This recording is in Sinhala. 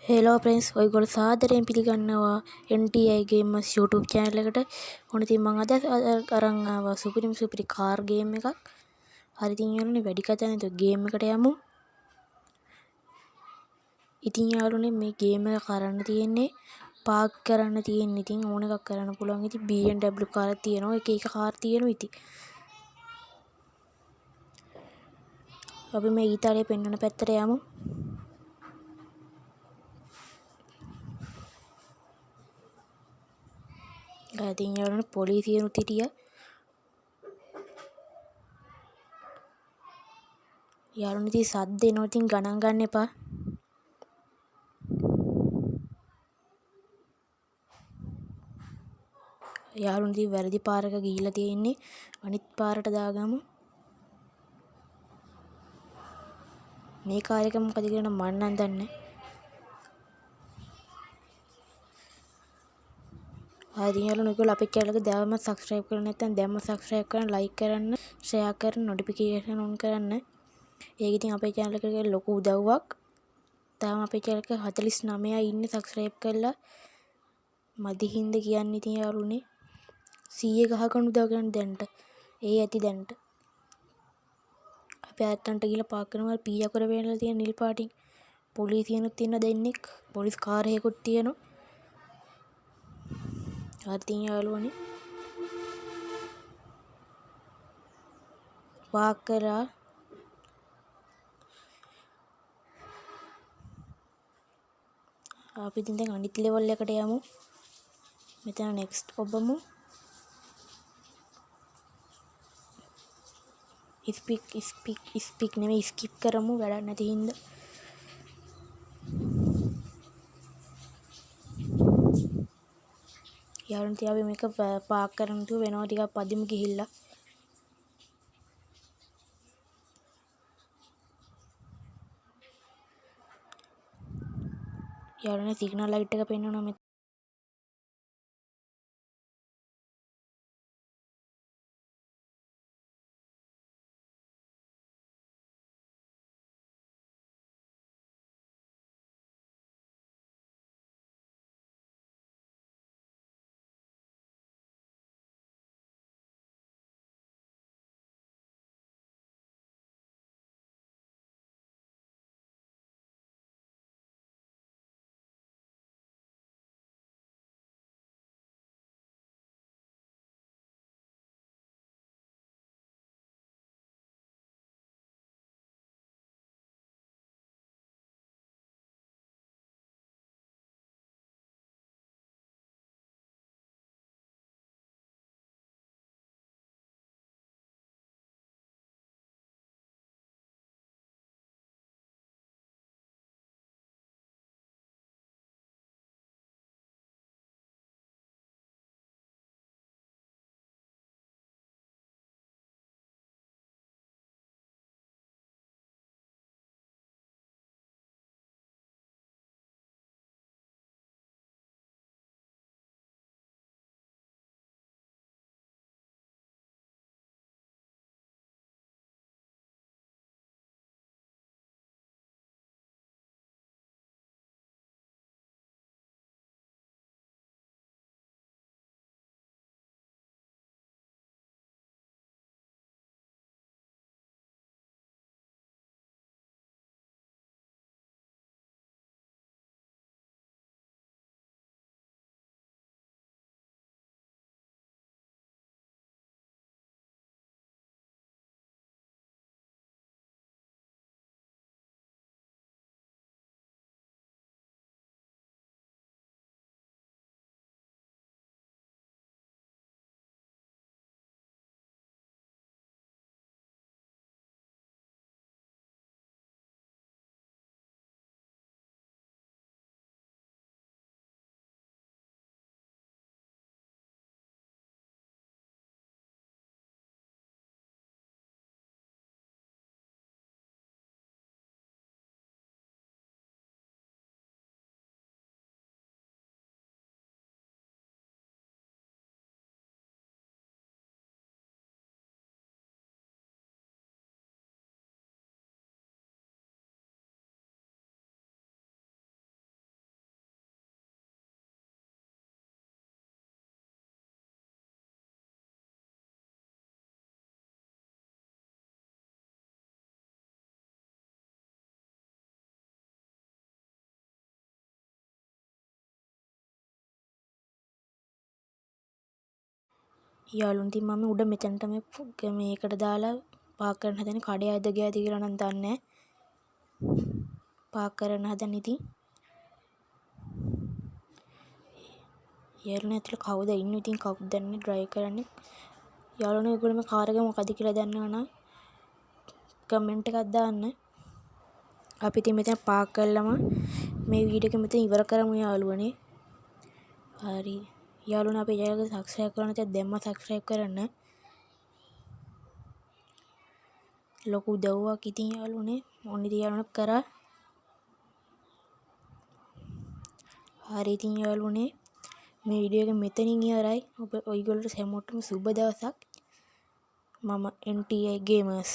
හෙලෝ ප්‍රින්ස් ඔයගොල්ලෝ සාදරයෙන් පිළිගන්නවා NTI Gamers YouTube channel එකට. ඔන්න ඉතින් මම අද අරන් ආවා සුපිරි කාර් ගේම් එකක්. හරි ඉතින් යාළුවනේ වැඩි කතා නැතුව ගේම් එකට යමු. ඉතින් යාළුවනේ මේ ගේම් එක කරන්න තියෙන්නේ පාක් කරන්න තියෙන්නේ. ඉතින් ඕන එකක් කරන්න පුළුවන්. ඉතින් BMW කාර් තියෙනවා. එක කාර් තියෙනවා ඉතින්. අපි මේ ඊතාලිය පෙන්වන පැත්තට යමු. ඉතින් යාළුවනේ පොලිසියනුත් හිටියා. යාළුවනේ ඉතින් සද්ද එනවා. ඉතින් ගණන් ගන්න එපා. යාළුවනේ ඉතින් වැරදි පාරක ගිහිල්ලා තියෙන්නේ. අනිත් පාරට දාගමු. මේ කාර් එක මොකද කියලා මම නම් දන්නේ නැහැ. ඉතින් යාළුවනේ ඔයගොල්ලෝ අපේ channel එක දැන්ම subscribe කරලා නැත්නම් දැන්ම subscribe කරන්න, like කරන්න, share කරන්න, notification on කරන්න. ඒක ඉතින් අපේ channel එකට ලොකු උදව්වක්. තාම අපේ channel එක 49 ඉන්නේ subscribe කරලා. මදි හින්දා කියන්නේ ඉතින් යාළුවනේ 100 ගහගෙන උදව් කරන්න දැන්ට. ඒ ඇති දැන්ට. අපි ආයතනට ගිහලා පාක් කරනවා පීයකර වෙනලා තියෙන නිල් පාටින්. පොලිසියනුත් ඉන්න දෙන්නෙක්. පොලිස් කාර් එකකුත් තියෙනවා. හරි ඉතින් යාළුවනේ පාක් කරා. අපි ඉතින් දැන් අනිත් ලෙවල් එකට යමු. මෙතන next ඔබමු. ස්පීක් නෙමෙයි ස්කිප් කරමු වැඩක් නැති හින්දා. යාළුවනේ අපි මේක පාක් කරන්න තු වෙනවා ටිකක් පදිමු ගිහිල්ලා. යාළුවනේ සිග්නල් ලයිට් එක පෙන්වනවා මෙතන. යාළුවනේ ඉතින් මම උඩ මෙතනට මේකට දාලා පාක් කරන්න හදන කඩේ ඇද ගියාද කියලා නම් දන්නේ නැහැ. පාක් කරන්න හදන ඉතින් යාළුවනේ ඇතුළේ කවුද ඉන්නේ ඉතින් කවුද දන්නේ ඩ්‍රයිව් කරන්නේ. යාළුවනේ ඔයගොල්ලෝ මේ කාර් එක මොකද්ද කියලා දන්නවනම් කමෙන්ට් එකක් දාන්න. අපි ඉතින් මෙතන පාක් කරලම මේ වීඩියෝ එක මෙතන ඉවර කරමු යාළුවනේ. හරි යාළුවනේ අපේ channel එක subscribe කරන්න නැත්නම් දැම්ම subscribe කරන්න. ලොකු උදව්වක් ඉතින් යාළුවනේ. ඔන්න ඉතින් යාළුවනේ කරා. හරි ඉතින් යාළුවනේ මේ වීඩියෝ එක මෙතනින් ඉවරයි. ඔයගොල්ලෝ හැමෝටම සුබ දවසක්. මම NTI Gamers